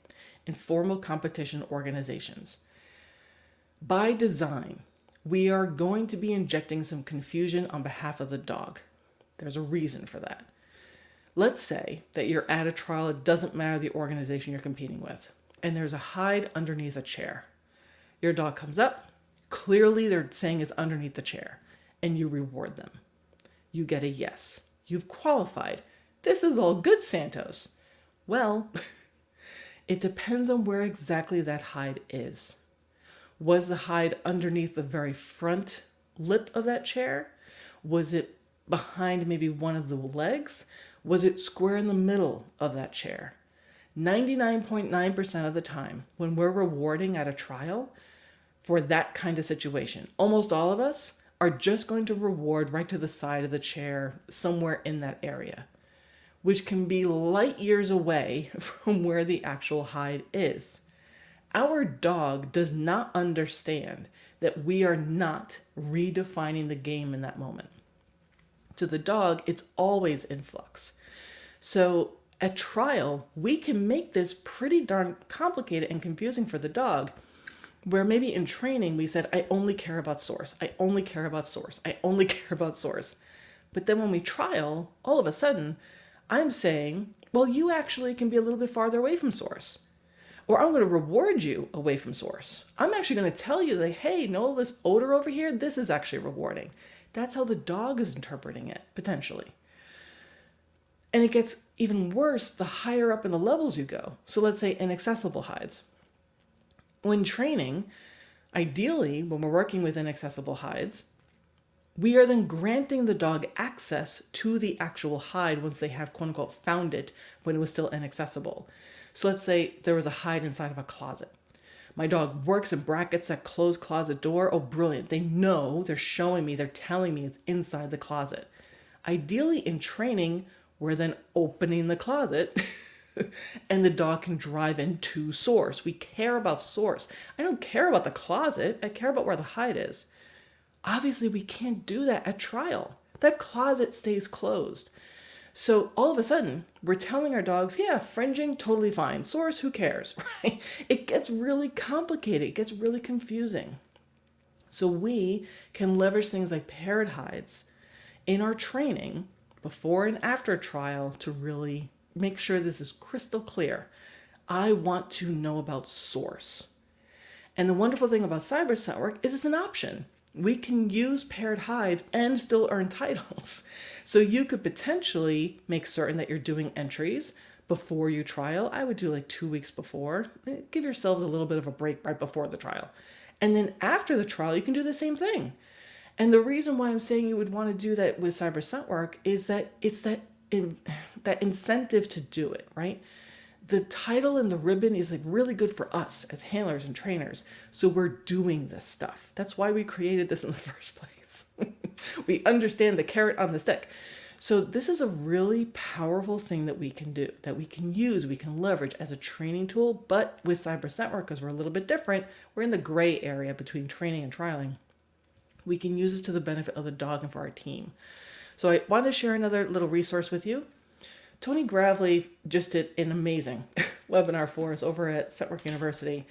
in formal competition organizations, by design, we are going to be injecting some confusion on behalf of the dog. There's a reason for that. Let's say that you're at a trial, it doesn't matter the organization you're competing with, and there's a hide underneath a chair. Your dog comes up, clearly they're saying it's underneath the chair, and you reward them. You get a yes. You've qualified. This is all good, Santos. Well, it depends on where exactly that hide is. Was the hide underneath the very front lip of that chair? Was it behind maybe one of the legs? Was it square in the middle of that chair? 99.9% of the time, when we're rewarding at a trial for that kind of situation, almost all of us are just going to reward right to the side of the chair, somewhere in that area, which can be light years away from where the actual hide is. Our dog does not understand that we are not redefining the game in that moment. To the dog, it's always in flux. So at trial, we can make this pretty darn complicated and confusing for the dog, where maybe in training we said, I only care about source. I only care about source. I only care about source. But then when we trial, all of a sudden, I'm saying, well, you actually can be a little bit farther away from source. Or I'm going to reward you away from source. I'm actually going to tell you that, hey, no, this odor over here, this is actually rewarding. That's how the dog is interpreting it, potentially. And it gets even worse the higher up in the levels you go. So let's say inaccessible hides. When training, ideally, when we're working with inaccessible hides, we are then granting the dog access to the actual hide once they have, quote unquote, found it when it was still inaccessible. So let's say there was a hide inside of a closet. My dog works and brackets that closed closet door. Oh, brilliant. They know, they're showing me, they're telling me it's inside the closet. Ideally, in training, we're then opening the closet and the dog can drive into source. We care about source. I don't care about the closet. I care about where the hide is. Obviously, we can't do that at trial. That closet stays closed. So all of a sudden, we're telling our dogs, yeah, fringing, totally fine. Source, who cares, right? It gets really complicated. It gets really confusing. So we can leverage things like parrot hides in our training before and after trial to really make sure this is crystal clear. I want to know about source. And the wonderful thing about Cyber Network is it's an option. We can use paired hides and still earn titles. So you could potentially make certain that you're doing entries before you trial. I would do like 2 weeks before. Give yourselves a little bit of a break right before the trial. And then after the trial, you can do the same thing. And the reason why I'm saying you would want to do that with Cyber Network is that it's that incentive to do it, right? The title and the ribbon is like really good for us as handlers and trainers. So we're doing this stuff. That's why we created this in the first place. We understand the carrot on the stick. So this is a really powerful thing that we can do, that we can use, we can leverage as a training tool. But with Cyber Network, because we're a little bit different, we're in the gray area between training and trialing. We can use it to the benefit of the dog and for our team. So I wanted to share another little resource with you. Tony Gravely just did an amazing webinar for us over at Setwork University,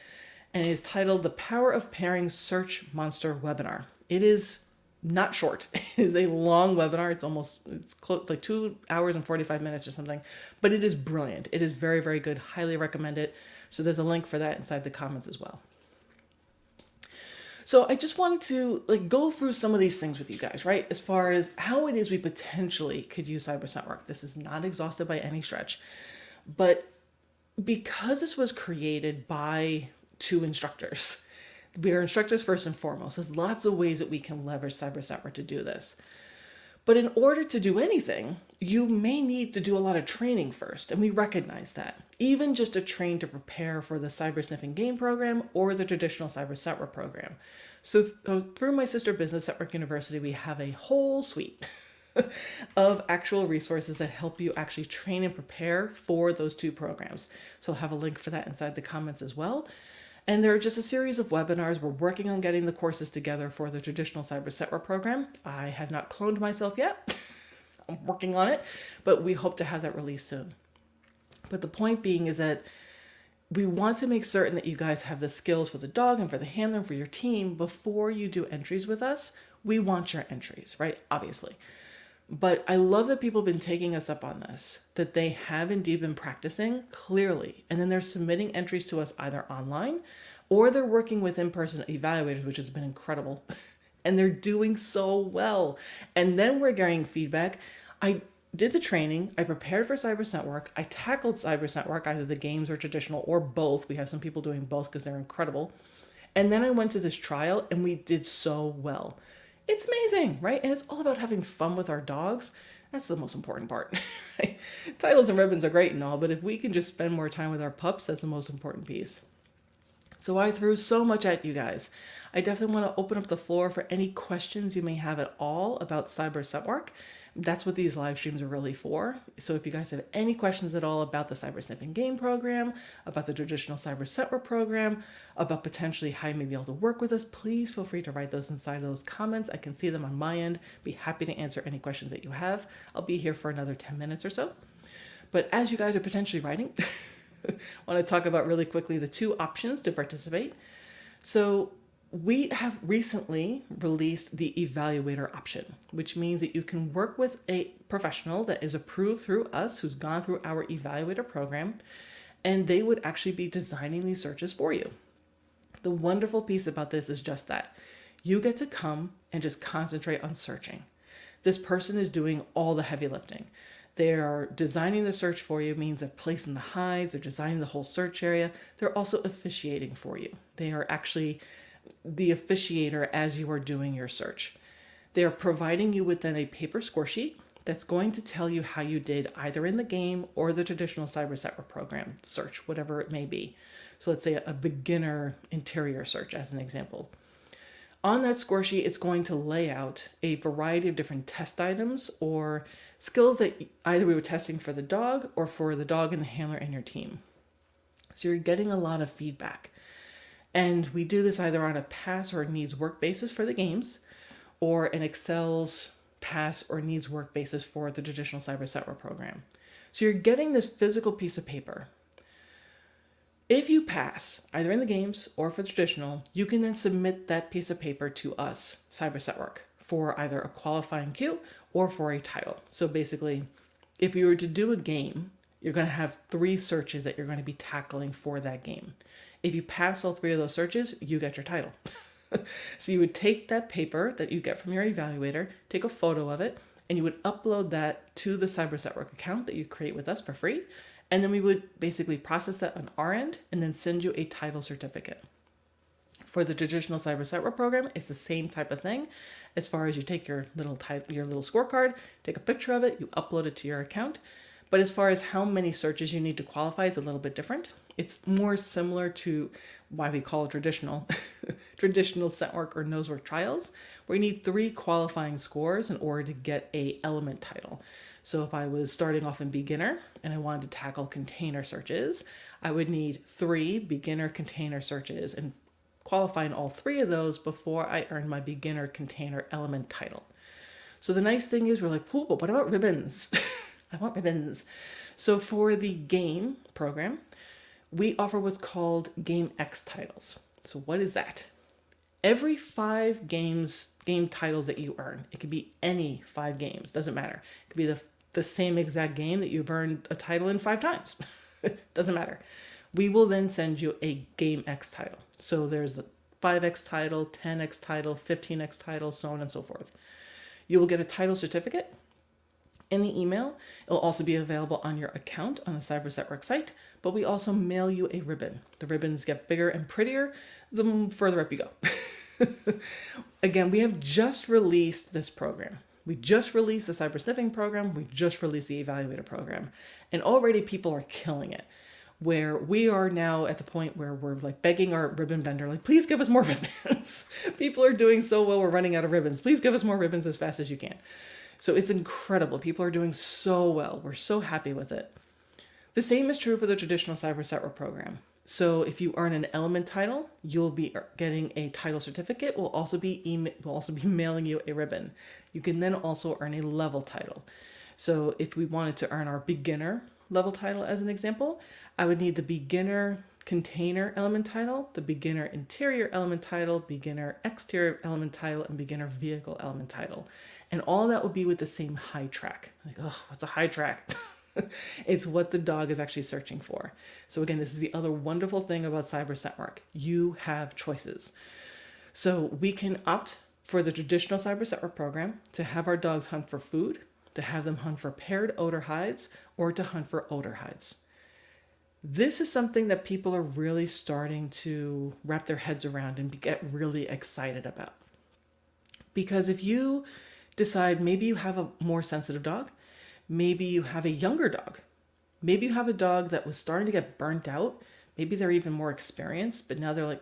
and it is titled The Power of Pairing Search Monster Webinar. It is not short. It is a long webinar. It's close, like 2 hours and 45 minutes or something, but it is brilliant. It is very, very good. Highly recommend it. So there's a link for that inside the comments as well. So I just wanted to go through some of these things with you guys, right? As far as how it is we potentially could use Cyber Network. This is not exhaustive by any stretch, but because this was created by 2 instructors, we are instructors first and foremost. There's lots of ways that we can leverage Cyber Network to do this. But in order to do anything, you may need to do a lot of training first, and we recognize that. Even just to train to prepare for the Cyber Sniffing Game Program or the traditional Cyber Network program. So through my sister business, Setwork University, we have a whole suite of actual resources that help you actually train and prepare for those 2 programs. So I'll have a link for that inside the comments as well. And there are just a series of webinars. We're working on getting the courses together for the traditional Cyber Network program. I have not cloned myself yet. I'm working on it, but we hope to have that released soon. But the point being is that we want to make certain that you guys have the skills for the dog and for the handler and for your team before you do entries with us. We want your entries, right? Obviously. But I love that people have been taking us up on this, that they have indeed been practicing clearly. And then they're submitting entries to us either online or they're working with in-person evaluators, which has been incredible. And they're doing so well. And then we're getting feedback. I did the training. I prepared for Cyber Network. I tackled Cyber Network, either the games or traditional or both. We have some people doing both because they're incredible. And then I went to this trial and we did so well. It's amazing, right? And it's all about having fun with our dogs. That's the most important part. Right? Titles and ribbons are great and all, but if we can just spend more time with our pups, that's the most important piece. So I threw so much at you guys. I definitely want to open up the floor for any questions you may have at all about Cyber Network. That's what these live streams are really for. So if you guys have any questions at all about the Cyber Sniffing Game Program, about the traditional Cyber Network program, about potentially how you may be able to work with us, please feel free to write those inside of those comments. I can see them on my end. Be happy to answer any questions that you have. I'll be here for another 10 minutes or so. But as you guys are potentially writing, I want to talk about really quickly the 2 options to participate. So we have recently released the Evaluator option, which means that you can work with a professional that is approved through us, who's gone through our Evaluator program, and they would actually be designing these searches for you. The wonderful piece about this is just that. You get to come and just concentrate on searching. This person is doing all the heavy lifting. They are designing the search for you, means they're placing the hides, they're designing the whole search area. They're also officiating for you. They are actually the officiator as you are doing your search. They are providing you with then a paper score sheet that's going to tell you how you did either in the game or the traditional Cyber Network program search, whatever it may be. So let's say a beginner interior search as an example. On that score sheet, it's going to lay out a variety of different test items or skills that either we were testing for the dog or for the dog and the handler and your team. So you're getting a lot of feedback. And we do this either on a pass or a needs work basis for the games or an Excel's pass or needs work basis for the traditional Cyber Set Work program. So you're getting this physical piece of paper. If you pass, either in the games or for the traditional, you can then submit that piece of paper to us, Cyber Set Work, for either a qualifying queue or for a title. So basically, if you were to do a game, you're going to have 3 searches that you're going to be tackling for that game. If you pass all 3 of those searches, you get your title. So you would take that paper that you get from your evaluator, take a photo of it, and you would upload that to the Cyber Set Work account that you create with us for free. And then we would basically process that on our end and then send you a title certificate. For the traditional Cyber Set Work program, it's the same type of thing. As far as you take your little scorecard, take a picture of it, you upload it to your account. But as far as how many searches you need to qualify, it's a little bit different. It's more similar to why we call it traditional set work or nosework trials, where you need 3 qualifying scores in order to get a element title. So if I was starting off in beginner and I wanted to tackle container searches, I would need 3 beginner container searches and qualify in all 3 of those before I earn my beginner container element title. So the nice thing is we're like, oh, but what about ribbons? I want ribbons. So for the game program, we offer what's called Game X titles. So what is that? Every 5 game titles that you earn, it could be any 5 games, doesn't matter. It could be the same exact game that you've earned a title in 5 times. Doesn't matter. We will then send you a Game X title. So there's the 5X title, 10X title, 15X title, so on and so forth. You will get a title certificate in the email. It'll also be available on your account on the Cyber Set Work site, but we also mail you a ribbon. The ribbons get bigger and prettier the further up you go. Again, we have just released this program. We just released the Cyber Sniffing program. We just released the Evaluator program. And already people are killing it. Where we are now at the point where we're like begging our ribbon vendor, like, please give us more ribbons. People are doing so well, we're running out of ribbons. Please give us more ribbons as fast as you can. So it's incredible. People are doing so well. We're so happy with it. The same is true for the traditional Cyber Set Work program. So if you earn an element title, you'll be getting a title certificate. We'll also be mailing you a ribbon. You can then also earn a level title. So if we wanted to earn our beginner level title as an example, I would need the beginner container element title, the beginner interior element title, beginner exterior element title, and beginner vehicle element title. And all that would be with the same high track. Like, oh, what's a high track? It's what the dog is actually searching for. So again, this is the other wonderful thing about Cyber Set Work. You have choices. So we can opt for the traditional Cyber Set Work program to have our dogs hunt for food, to have them hunt for paired odor hides, or to hunt for odor hides. This is something that people are really starting to wrap their heads around and get really excited about. Because if you decide maybe you have a more sensitive dog, maybe you have a younger dog, maybe you have a dog that was starting to get burnt out, maybe they're even more experienced, but now they're like,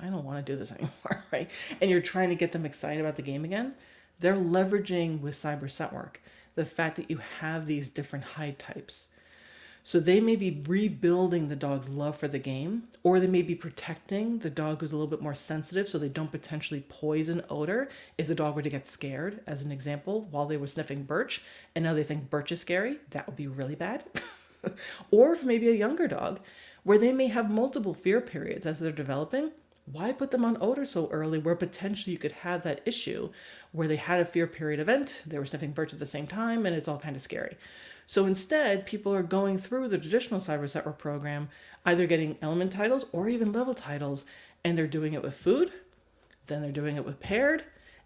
I don't want to do this anymore, right? And you're trying to get them excited about the game again. They're leveraging with Cyber Set Work the fact that you have these different hide types. So they may be rebuilding the dog's love for the game, or they may be protecting the dog who's a little bit more sensitive so they don't potentially poison odor if the dog were to get scared, as an example, while they were sniffing birch, and now they think birch is scary. That would be really bad. Or if maybe a younger dog, where they may have multiple fear periods as they're developing, why put them on odor so early where potentially you could have that issue where they had a fear period event, they were sniffing birch at the same time, and it's all kind of scary. So instead, people are going through the traditional Cyber Set Work program, either getting element titles or even level titles, and they're doing it with food, then they're doing it with paired,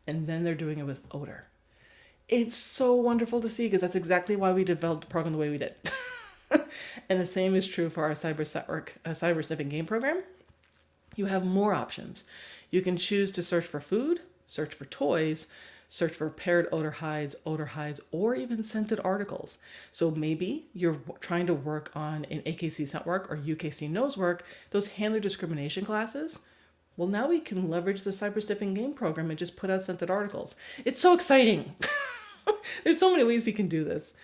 and then they're doing it with odor. It's so wonderful to see because that's exactly why we developed the program the way we did. And the same is true for our Cyber Set Work, Cyber Sniffing Game Program. You have more options. You can choose to search for food, search for toys, search for paired odor hides, or even scented articles. So maybe you're trying to work on an AKC scent work or UKC nose work, those handler discrimination classes. Well, now we can leverage the Cyber Sniffing Game Program and just put out scented articles. It's so exciting. There's so many ways we can do this.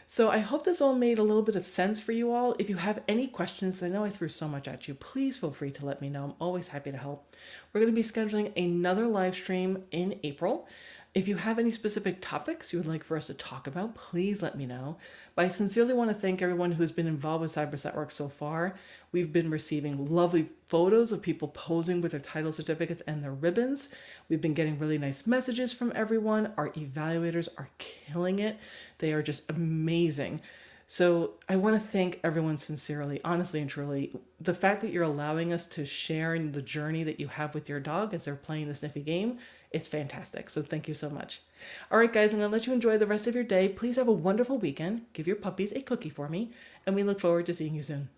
So I hope this all made a little bit of sense for you all. If you have any questions, I know I threw so much at you, please feel free to let me know. I'm always happy to help. We're going to be scheduling another live stream in April. If you have any specific topics you would like for us to talk about, please let me know. But I sincerely want to thank everyone who's been involved with Cyber Network so far. We've been receiving lovely photos of people posing with their title certificates and their ribbons. We've been getting really nice messages from everyone. Our evaluators are killing it. They are just amazing. So I want to thank everyone sincerely, honestly and truly. The fact that you're allowing us to share in the journey that you have with your dog as they're playing the sniffy game, it's fantastic. So thank you so much. All right, guys, I'm going to let you enjoy the rest of your day. Please have a wonderful weekend. Give your puppies a cookie for me, and we look forward to seeing you soon.